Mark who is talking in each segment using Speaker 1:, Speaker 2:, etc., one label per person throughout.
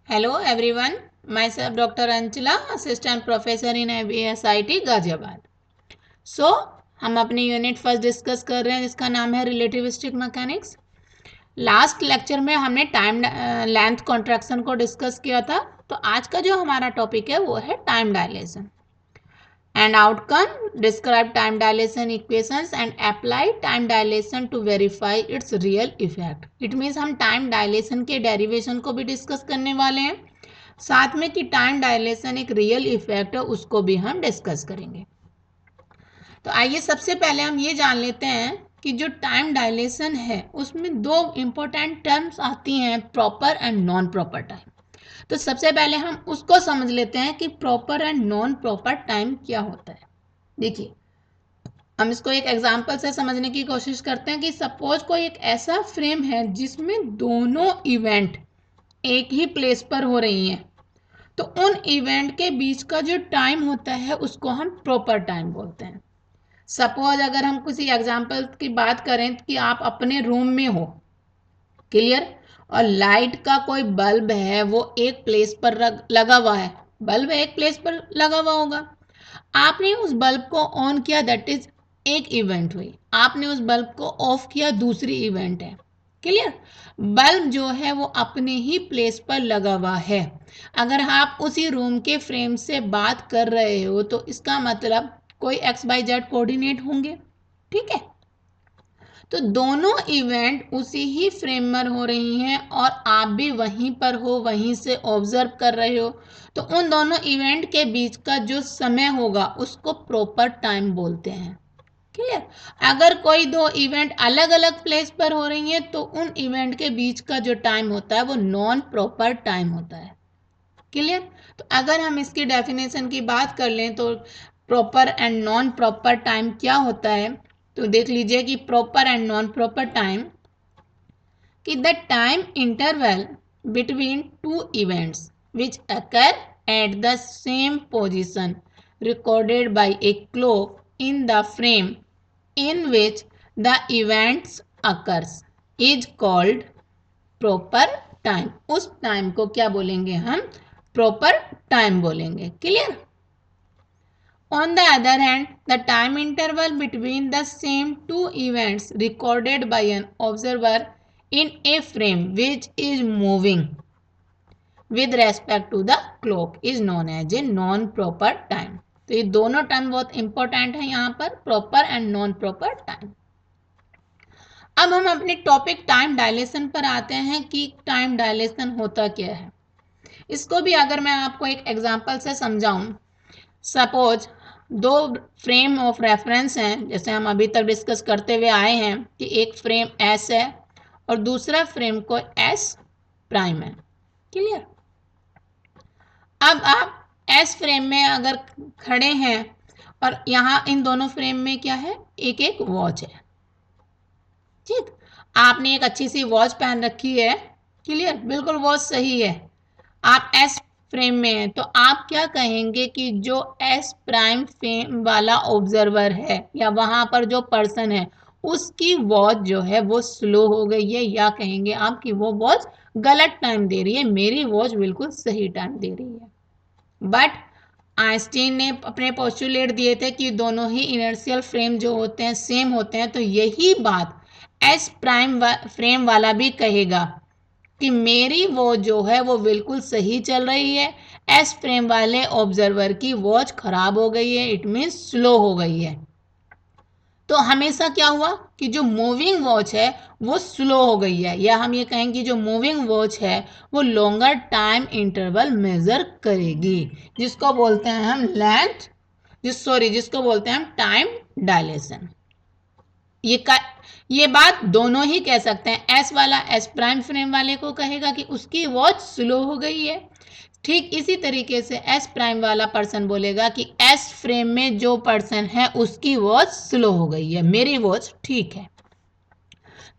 Speaker 1: Hello everyone, myself Dr. Anchila, Assistant Professor in ABSIT Ghaziabad. हम अपनी unit first discuss कर रहे हैं जिसका नाम है रिलेटिविस्टिक मैकेनिक्स। लास्ट लेक्चर में हमने टाइम लेंथ कॉन्ट्रैक्शन को डिस्कस किया था। तो आज का जो हमारा टॉपिक है वो है time dilation and outcome, describe time dilation equations and apply time dilation to verify its real effect. It means हम time dilation के derivation को भी डिस्कस करने वाले हैं, साथ में कि टाइम डायलेशन एक रियल इफेक्ट है उसको भी हम डिस्कस करेंगे। तो आइए सबसे पहले हम ये जान लेते हैं कि जो टाइम डायलेशन है उसमें दो इंपॉर्टेंट टर्म्स आती हैं, proper and non proper time. तो सबसे पहले हम उसको समझ लेते हैं कि proper and non proper time क्या होता है। देखिए, हम इसको एक एग्जांपल से समझने की कोशिश करते हैं कि सपोज कोई एक ऐसा फ्रेम है जिसमें दोनों इवेंट एक ही प्लेस पर हो रही हैं, तो उन इवेंट के बीच का जो टाइम होता है उसको हम प्रॉपर टाइम बोलते हैं। सपोज अगर हम किसी एग्जांपल की बात करें कि आप अपने रूम में हो, क्लियर, और लाइट का कोई बल्ब है वो एक प्लेस पर लगा हुआ है, बल्ब एक प्लेस पर लगा हुआ होगा, आपने उस बल्ब को ऑन किया, दैट इज एक इवेंट हुई। आपने उस बल्ब को ऑफ किया, दूसरी इवेंट है। क्लियर, बल्ब जो है वो अपने ही प्लेस पर लगा हुआ है। अगर आप उसी रूम के फ्रेम से बात कर रहे हो तो इसका मतलब कोई XYZ कोऑर्डिनेट होंगे, ठीक है। तो दोनों इवेंट उसी ही फ्रेम में हो रही हैं और आप भी वहीं पर हो, वहीं से ऑब्जर्व कर रहे हो, तो उन दोनों इवेंट के बीच का जो समय होगा उसको प्रॉपर टाइम बोलते हैं। क्लियर, अगर कोई दो इवेंट अलग अलग प्लेस पर हो रही हैं तो उन इवेंट के बीच का जो टाइम होता है वो नॉन प्रॉपर टाइम होता है। क्लियर, तो अगर हम इसकी डेफिनेशन की बात कर लें तो proper and non proper time क्या होता है, तो देख लीजिए कि proper and non proper time कि the time interval between two events which occur at the same position recorded by a clock in the frame in which the events occurs is called proper time। उस time को क्या बोलेंगे हम, proper time बोलेंगे। Clear, on the other hand, the time interval between the same two events recorded by an observer in a frame which is moving with respect to the clock is known as a non-proper time। तो ये दोनों term बहुत important है यहाँ पर, proper and non proper time. अब हम अपने टॉपिक टाइम डायलेशन पर आते हैं कि टाइम डायलेशन होता क्या है। इसको भी अगर मैं आपको एक एग्जांपल से समझाऊं, सपोज दो फ्रेम ऑफ रेफरेंस हैं, जैसे हम अभी तक डिस्कस करते हुए आए हैं कि एक फ्रेम एस है और दूसरा फ्रेम को एस प्राइम है। क्लियर, अब आप एस फ्रेम में अगर खड़े हैं और यहाँ इन दोनों फ्रेम में क्या है, एक एक वॉच है। ठीक, आपने एक अच्छी सी वॉच पहन रखी है, क्लियर, बिल्कुल वॉच सही है, आप एस फ्रेम में हैं, तो आप क्या कहेंगे कि जो एस प्राइम फ्रेम वाला ऑब्जर्वर है या वहां पर जो पर्सन है उसकी वॉच जो है वो स्लो हो गई है, या कहेंगे आप कि वो वॉच गलत टाइम दे रही है, मेरी वॉच बिल्कुल सही टाइम दे रही है। बट आइंस्टीन ने अपने पोस्टुलेट दिए थे कि दोनों ही इनर्शियल फ्रेम जो होते हैं सेम होते हैं, तो यही बात एस प्राइम फ्रेम वाला भी कहेगा कि मेरी वॉच जो है वो बिल्कुल सही चल रही है, एस फ्रेम वाले ऑब्जर्वर की वॉच खराब हो गई है, इट मीन स्लो हो गई है। तो हमेशा क्या हुआ कि जो मूविंग वॉच है वो स्लो हो गई है, या हम ये कहेंगे कि जो मूविंग वॉच है वो लॉन्गर टाइम इंटरवल मेजर करेगी, जिसको बोलते हैं हम लेंथ, जिसको बोलते हैं हम टाइम डायलेशन। ये का ये बात दोनों ही कह सकते हैं, एस वाला एस प्राइम फ्रेम वाले को कहेगा कि उसकी वॉच स्लो हो गई है, ठीक इसी तरीके से एस प्राइम वाला पर्सन बोलेगा कि एस फ्रेम में जो पर्सन है उसकी वॉच स्लो हो गई है, मेरी वॉच ठीक है।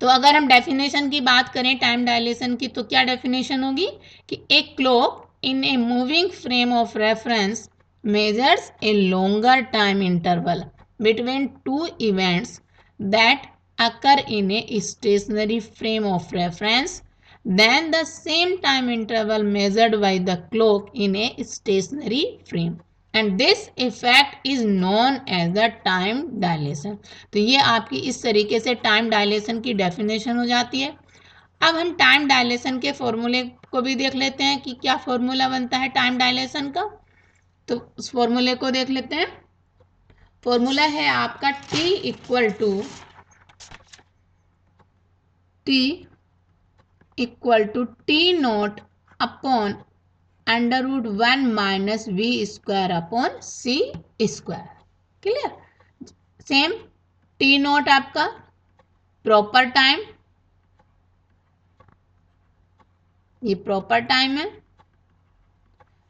Speaker 1: तो अगर हम डेफिनेशन की बात करें टाइम डायलेशन की, तो क्या डेफिनेशन होगी कि एक clock in a moving frame of reference measures a longer time interval between two events that occur in a stationary frame of reference than the same time interval measured by the clock in a stationary frame, and this effect is known as the time dilation। तो ये आपकी इस तरीके से time dilation की definition हो जाती है। अब हम टाइम डायलेशन के फॉर्मूले को भी देख लेते हैं कि क्या फॉर्मूला बनता है टाइम डायलेशन का। तो उस फॉर्मूले को देख लेते हैं। फॉर्मूला है आपका T equal to T naught upon under root 1 minus V square upon C square. Clear. Same T naught आपका प्रॉपर टाइम, ये प्रॉपर टाइम है,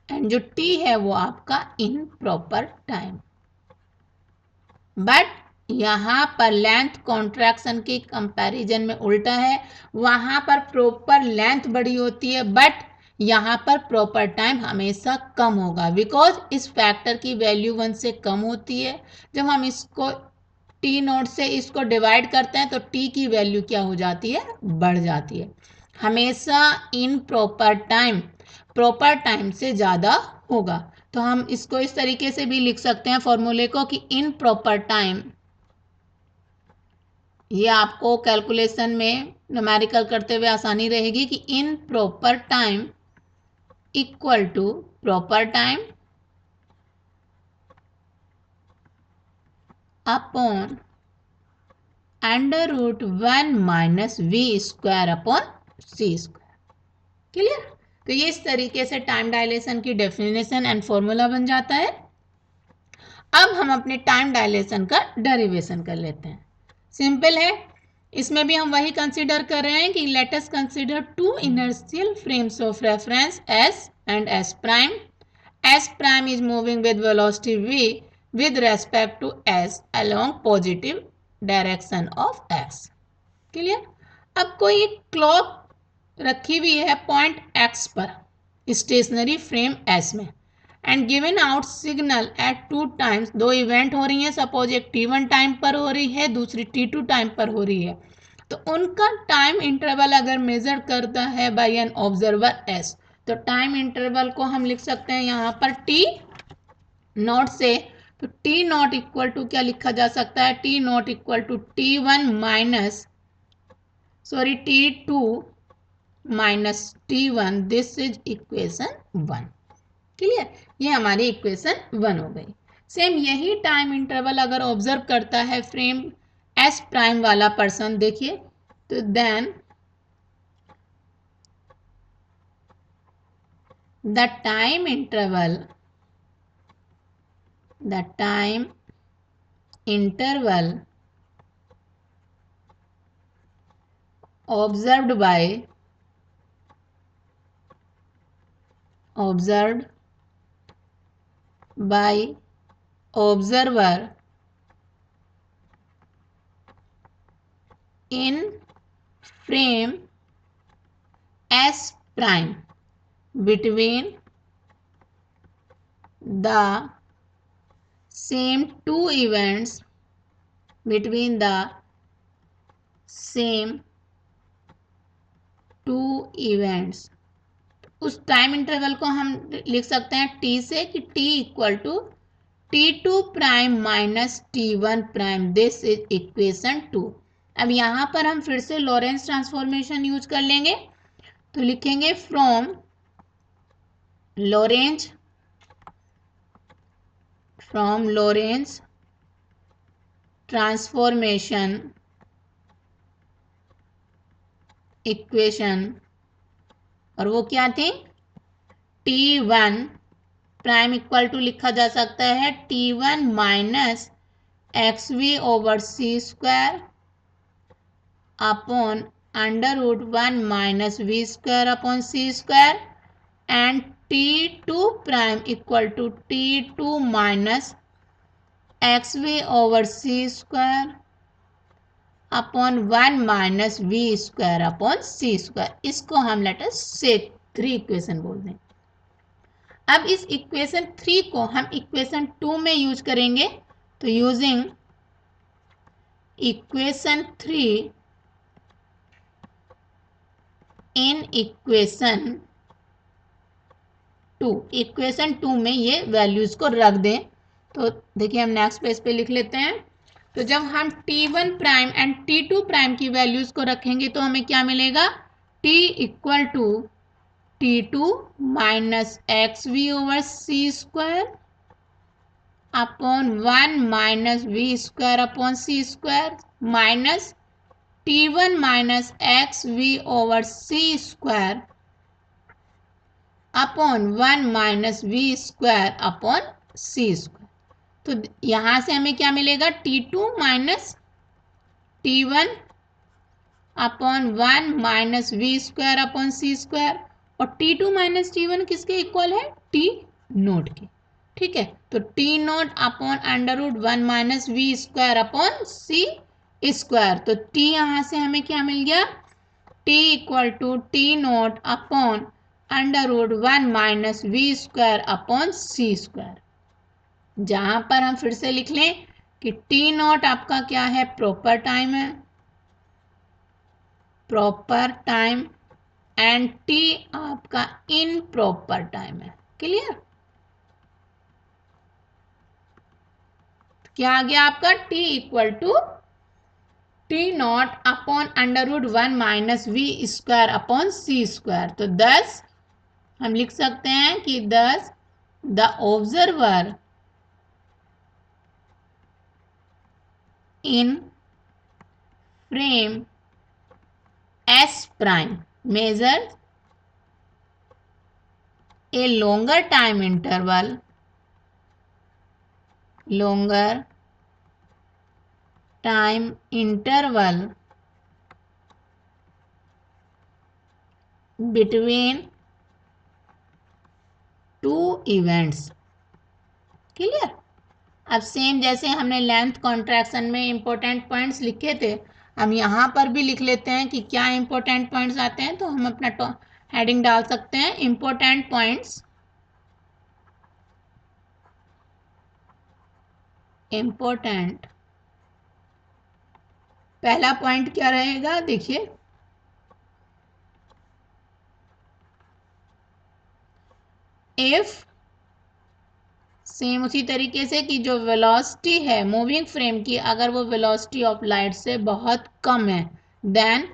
Speaker 1: एंड जो टी है वो आपका इन प्रॉपर टाइम। बट यहां पर लेंथ कॉन्ट्रैक्शन के कंपैरिजन में उल्टा है, वहां पर प्रॉपर लेंथ बड़ी होती है बट यहां पर प्रॉपर टाइम हमेशा कम होगा, बिकॉज इस फैक्टर की वैल्यू 1 से कम होती है। जब हम इसको टी नोट से इसको डिवाइड करते हैं तो टी की वैल्यू क्या हो जाती है, बढ़ जाती है। हमेशा इन प्रॉपर टाइम से ज़्यादा होगा। तो हम इसको इस तरीके से भी लिख सकते हैं फॉर्मूले को कि इन प्रॉपर टाइम, ये आपको कैलकुलेशन में न्यूमेरिकल करते हुए आसानी रहेगी कि improper time equal to proper time upon under root 1 minus V square upon C square. Clear. तो ये इस तरीके से टाइम डायलेशन की डेफिनेशन एंड फॉर्मूला बन जाता है। अब हम अपने टाइम डायलेशन का डेरिवेशन कर लेते हैं। सिंपल है, इसमें भी हम वही कंसीडर कर रहे हैं कि let us consider two inertial frames of reference S and S prime. S prime is moving with velocity v with respect to s along positive direction of x। Clear. अब कोई क्लॉक रखी हुई है point x पर stationery frame s में, and given out signal eight two times, दो event हो रही है, सपोज एक t1 टाइम पर हो रही है, दूसरी t2 टाइम पर हो रही है। तो उनका टाइम इंटरवल अगर मेजर करता है बाय एन ऑब्जर्वर s, तो टाइम इंटरवल को हम लिख सकते हैं यहाँ पर t नॉट से। तो टी नॉट इक्वल टू क्या लिखा जा सकता है, T naught equal to t1 minus t2 minus t1, this is equation 1। Clear. ये हमारी इक्वेशन 1 हो गई। सेम यही टाइम इंटरवल अगर ऑब्जर्व करता है फ्रेम एस प्राइम वाला पर्सन, देखिए, तो then the time interval observed by observer in frame S prime between the same two events, between the same two events, उस टाइम इंटरवल को हम लिख सकते हैं t से कि t equal to t2 prime minus t1 prime, this is equation 2। अब यहाँ पर हम फिर से लॉरेंस ट्रांसफॉर्मेशन यूज कर लेंगे, तो लिखेंगे फ्रॉम लॉरेंस ट्रांसफॉर्मेशन इक्वेशन, और वो क्या थी, t1 प्राइम इक्वल टू लिखा जा सकता है t1 minus X V over C square upon under root 1 minus V square upon C square, and t2 prime equal to t2 minus X V over C square upon 1 minus V square upon C square. इसको हम let us से 3 equation बोल दें। अब इस equation 3 को हम equation 2 में यूज करेंगे, तो यूजिंग इक्वेशन 3 इन इक्वेशन 2 में ये वैल्यूज को रख दें। तो देखिए हम नेक्स्ट पेज पे लिख लेते हैं। तो जब हम T1 prime and T2 prime की वैल्यूज को रखेंगे तो हमें क्या मिलेगा, T equal to T2 minus XV over C square upon 1 minus V square upon C square minus T1 minus XV over C square upon 1 minus V square upon C square. तो यहां से हमें क्या मिलेगा, T2 minus T1 upon 1 minus V square upon C square, और T2 minus T1 किसके equal है, T note के। ठीक है, तो T naught upon under root 1 minus V square upon C square. तो T यहां से हमें क्या मिल गया, T equal to T naught upon under root 1 minus V square upon C square. जहां पर हम फिर से लिख लें कि T नोट आपका क्या है, प्रॉपर टाइम है, प्रॉपर टाइम, एंड T आपका इन प्रॉपर टाइम है। क्लियर, क्या आ गया आपका, T equal to T naught upon under root 1 minus V square upon C square. तो 10 हम लिख सकते हैं कि 10 the observer in frame S prime measures a longer time interval between two events। Clear, अब सेम जैसे हमने लेंथ कॉन्ट्रैक्शन में इंपॉर्टेंट पॉइंट्स लिखे थे, हम यहाँ पर भी लिख लेते हैं कि क्या इंपॉर्टेंट पॉइंट्स आते हैं। तो हम अपना हेडिंग डाल सकते हैं, इंपॉर्टेंट पॉइंट्स, इंपॉर्टेंट। पहला पॉइंट क्या रहेगा, देखिए इफ, सेम उसी तरीके से कि जो वेलोसिटी है मूविंग फ्रेम की, अगर वो वेलोसिटी ऑफ लाइट से बहुत कम है, then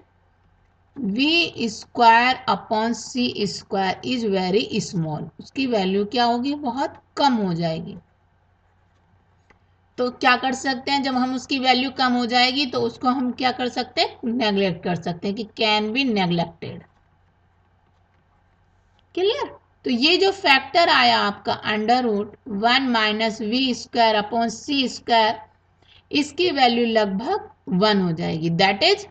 Speaker 1: V square upon C square is very small, उसकी वैल्यू क्या होगी, बहुत कम हो जाएगी। तो क्या कर सकते हैं, जब हम उसकी वैल्यू कम हो जाएगी तो उसको हम क्या कर सकते हैं, नेग्लेक्ट कर सकते हैं कि कैन बी नेग्लेक्टेड। क्लियर, तो ये जो फैक्टर आया आपका under root 1 minus V square upon C square, इसकी वैल्यू लगभग 1 हो जाएगी। दैट इज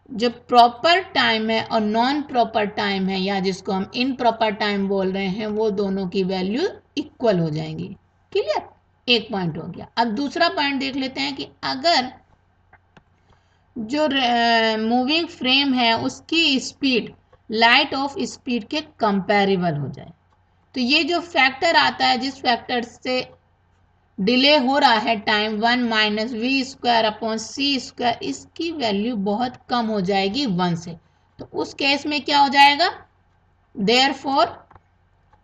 Speaker 1: जो प्रॉपर टाइम है और नॉन प्रॉपर टाइम है, या जिसको हम इन प्रॉपर टाइम बोल रहे हैं, वो दोनों की वैल्यू इक्वल हो जाएंगी। क्लियर, एक पॉइंट हो गया। अब दूसरा पॉइंट देख लेते हैं कि अगर जो मूविंग फ्रेम है उसकी स्पीड लाइट ऑफ स्पीड के कंपैरेबल हो जाए, तो ये जो फैक्टर आता है, जिस फैक्टर से डिले हो रहा है time, 1 minus V square upon C square, इसकी वैल्यू बहुत कम हो जाएगी 1 से। तो उस केस में क्या हो जाएगा, देयरफॉर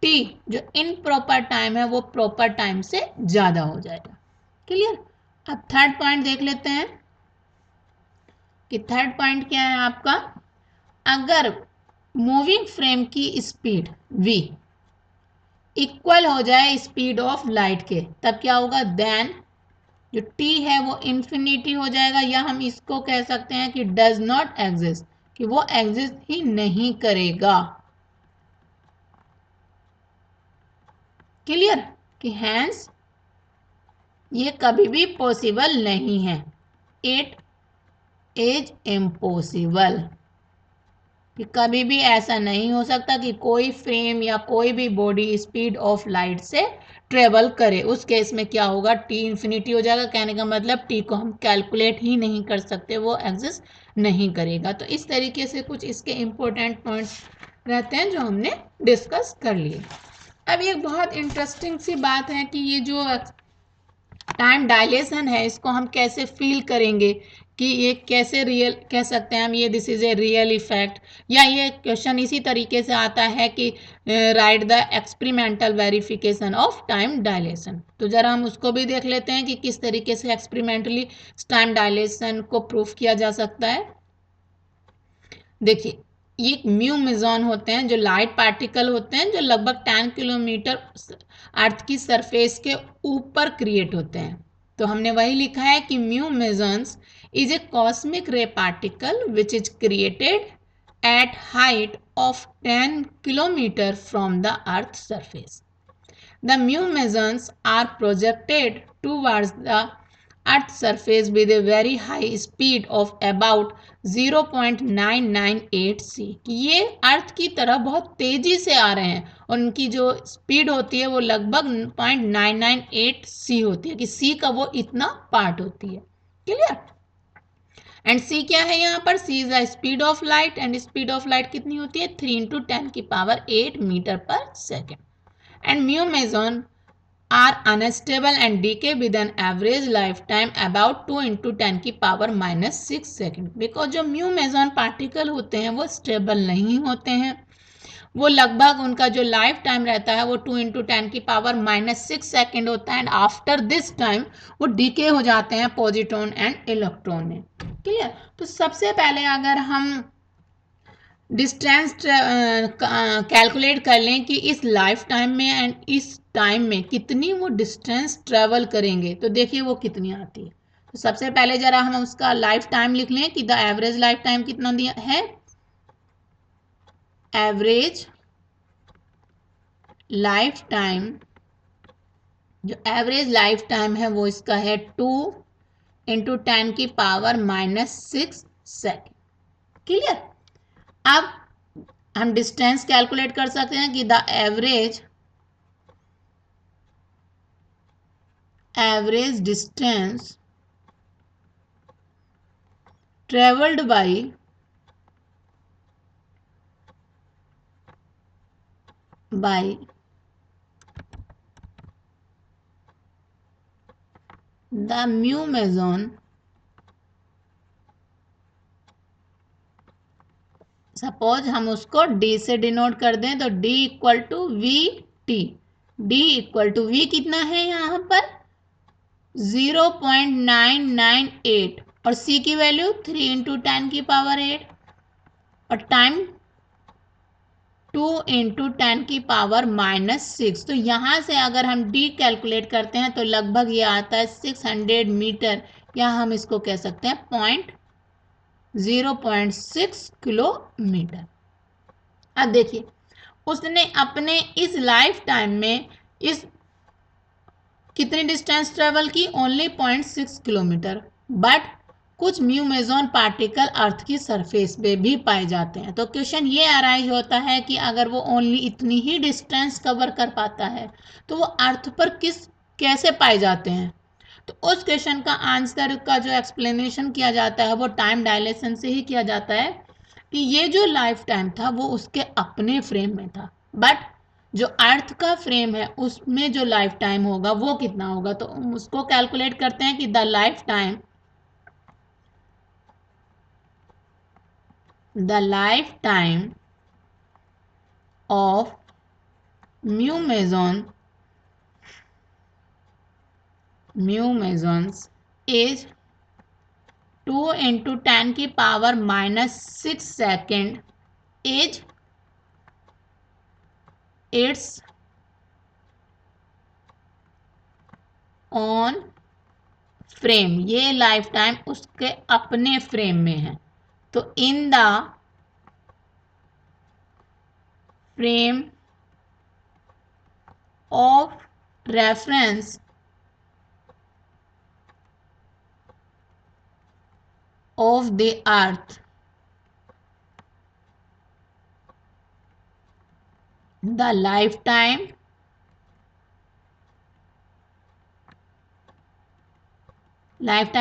Speaker 1: T जो इन प्रॉपर टाइम है वो प्रॉपर टाइम से ज्यादा हो जाएगा। क्लियर, अब थर्ड पॉइंट देख लेते हैं कि थर्ड पॉइंट क्या है आपका, अगर मूविंग फ्रेम की स्पीड V इक्वल हो जाए स्पीड ऑफ लाइट के, तब क्या होगा, देन जो T है वो इन्फिनिटी हो जाएगा, या हम इसको कह सकते हैं कि डज नॉट एग्जिस्ट, कि वो एग्जिस्ट ही नहीं करेगा। क्लियर, कि हैंस ये कभी भी पॉसिबल नहीं है, इट इज इम्पॉसिबल, कि कभी भी ऐसा नहीं हो सकता कि कोई फ्रेम या कोई भी बॉडी स्पीड ऑफ लाइट से ट्रेवल करे। उस केस में क्या होगा, T इन्फिनिटी हो जाएगा। कहने का मतलब T को हम कैलकुलेट ही नहीं कर सकते, वो एग्जिस्ट नहीं करेगा। तो इस तरीके से कुछ इसके इम्पोर्टेंट पॉइंट्स रहते हैं जो हमने डिस्कस कर लिए। अब एक बहुत इंटरेस्टिंग सी बात है कि ये जो टाइम डायलेशन है इसको हम कैसे फील करेंगे, कि ये कैसे रियल कह सकते हैं हम, ये this is a real effect, या ये क्वेश्चन इसी तरीके से आता है कि right the experimental verification of time dilation. तो जरा हम उसको भी देख लेते हैं कि किस तरीके से एक्सपेरिमेंटली टाइम डायलेशन को प्रूफ किया जा सकता है। देखिए, ये म्यू मेजॉन होते हैं जो लाइट पार्टिकल होते हैं जो लगभग 10 किलोमीटर अर्थ की सरफेस के ऊपर क्रिएट होते हैं। तो हमने वही लिखा है कि mu mesons is a cosmic ray particle which is created at height of 10 kilometer from the earth's surface. The mu mesons are projected towards the earth's surface with a very high speed of about 0.998 c। ये अर्थ की तरफ बहुत तेजी से आ रहे हैं और उनकी जो स्पीड होती है वो लगभग 0.998 c होती है, कि c का वो इतना पार्ट होती है। क्लियर? एंड सी क्या है यहाँ पर, C is the speed of light, and speed of light कितनी होती है 3 इंटू 10 की पावर 8 मीटर पर second. And mu meson are unstable and decay with an average lifetime about 2 into 10 की पावर -6 सेकेंड। बिकॉज जो म्यू मेजॉन पार्टिकल होते हैं वो स्टेबल नहीं होते हैं, वो लगभग उनका जो लाइफ टाइम रहता है वो 2 इंटू 10 की पावर -6 सेकेंड होता है, एंड आफ्टर दिस टाइम वो डीके हो जाते हैं पॉजिट्रॉन एंड इलेक्ट्रॉन में। क्लियर? तो सबसे पहले अगर हम डिस्टेंस कैलकुलेट कर लें कि इस लाइफ टाइम में एंड इस टाइम में कितनी वो डिस्टेंस ट्रेवल करेंगे, तो देखिए वो कितनी आती है। तो सबसे पहले जरा हम उसका लाइफ टाइम लिख लें कि द एवरेज लाइफ टाइम कितना दिया है, एवरेज लाइफ टाइम, जो एवरेज लाइफ टाइम है वो इसका है 2 इंटू 10 की पावर -6 सेकेंड। क्लियर? अब हम डिस्टेंस कैलकुलेट कर सकते हैं कि the average distance travelled by the mu meson, suppose हम उसको d से डिनोट कर दें तो d equal to V T, d equal to v कितना है यहाँ पर 0.998 और c की वैल्यू 3 इंटू 10 की पावर 8 और टाइम 2 इंटू 10 की पावर -6। तो यहाँ से अगर हम d कैलकुलेट करते हैं तो लगभग ये आता है 600 मीटर, या हम इसको कह सकते हैं 0.6 किलोमीटर। अब देखिए, उसने अपने इस लाइफ टाइम में इस कितनी डिस्टेंस ट्रेवल की, ओनली 0.6 किलोमीटर, बट कुछ म्यू मेजॉन पार्टिकल अर्थ की सरफेस पे भी पाए जाते हैं। तो क्वेश्चन ये अराइज होता है कि अगर वो ओनली इतनी ही डिस्टेंस कवर कर पाता है तो वो अर्थ पर कैसे पाए जाते हैं। तो उस क्वेश्चन का आंसर का जो एक्सप्लेनेशन किया जाता है वो टाइम डायलेशन से ही किया जाता है, कि ये जो लाइफ टाइम था वो उसके अपने फ्रेम में था, बट जो अर्थ का फ्रेम है उसमें जो लाइफ टाइम होगा वो कितना होगा। तो उसको कैलकुलेट करते हैं कि the life time of mu mesons is 2 into 10 की power -6 second is its own frame, ये लाइफ टाइम उसके अपने फ्रेम में है। तो in the frame of reference of the earth, the life time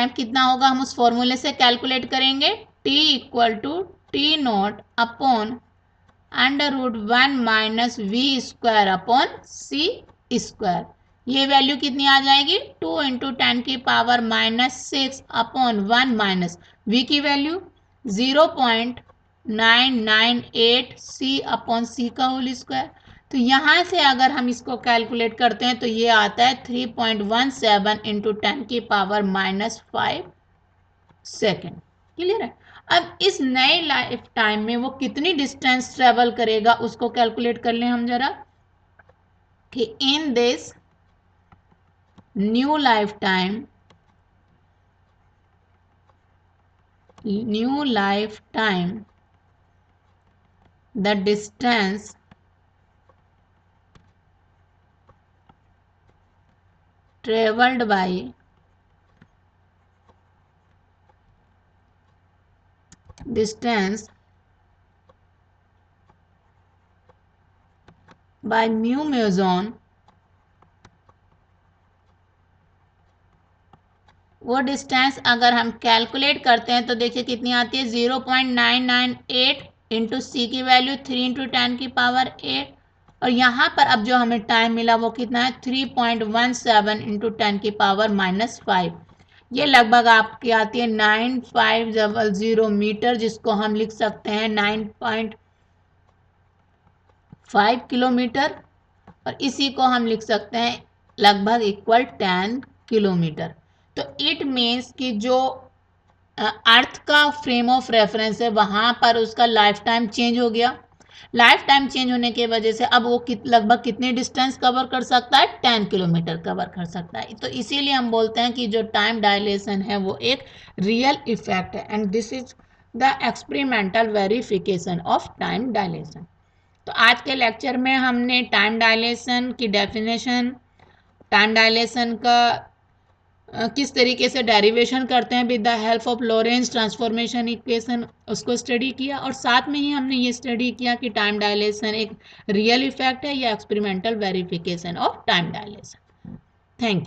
Speaker 1: कितना होगा, हम उस फॉर्मूले से कैलकुलेट करेंगे, t equal to T naught upon √1 - v² upon c²। ये वैल्यू कितनी आ जाएगी 2 इंटू 10⁻⁻6 अपॉन 1 माइनस v की वैल्यू 0.998 c अपॉन c का होल स्क्वायर। तो यहाँ से अगर हम इसको कैलकुलेट करते हैं तो ये आता है 3.17 इंटू 10⁻⁻5 सेकेंड। क्लियर है। अब इस नए लाइफ टाइम में वो कितनी डिस्टेंस ट्रेवल करेगा उसको कैलकुलेट कर लें हम जरा कि in this new life time the distance traveled by mu meson, वो डिस्टेंस अगर हम कैलकुलेट करते हैं तो देखिए कितनी आती है 0.998 इंटू सी की वैल्यू 3 इंटू 10⁸ और यहाँ पर अब जो हमें टाइम मिला वो कितना है 3.17 इंटू 10⁻⁻5। ये लगभग आपकी आती है 9500 मीटर, जिसको हम लिख सकते हैं 9.5 किलोमीटर, और इसी को हम लिख सकते हैं लगभग इक्वल 10 किलोमीटर। तो इट मीन्स कि जो अर्थ का फ्रेम ऑफ रेफरेंस है वहाँ पर उसका लाइफ टाइम चेंज हो गया। लाइफ टाइम चेंज होने की वजह से अब वो लगभग कितनी डिस्टेंस कवर कर सकता है 10 किलोमीटर कवर कर सकता है। तो इसीलिए हम बोलते हैं कि जो टाइम डायलेशन है वो एक रियल इफेक्ट है and this is the experimental verification of time dilation. तो आज के लेक्चर में हमने टाइम डायलेशन की डेफिनेशन, टाइम डायलेशन का किस तरीके से डेरिवेशन करते हैं with the help of Lorentz transformation equation, उसको स्टडी किया, और साथ में ही हमने ये स्टडी किया कि टाइम डायलेशन एक रियल इफेक्ट है या experimental verification of time dilation. Thank you.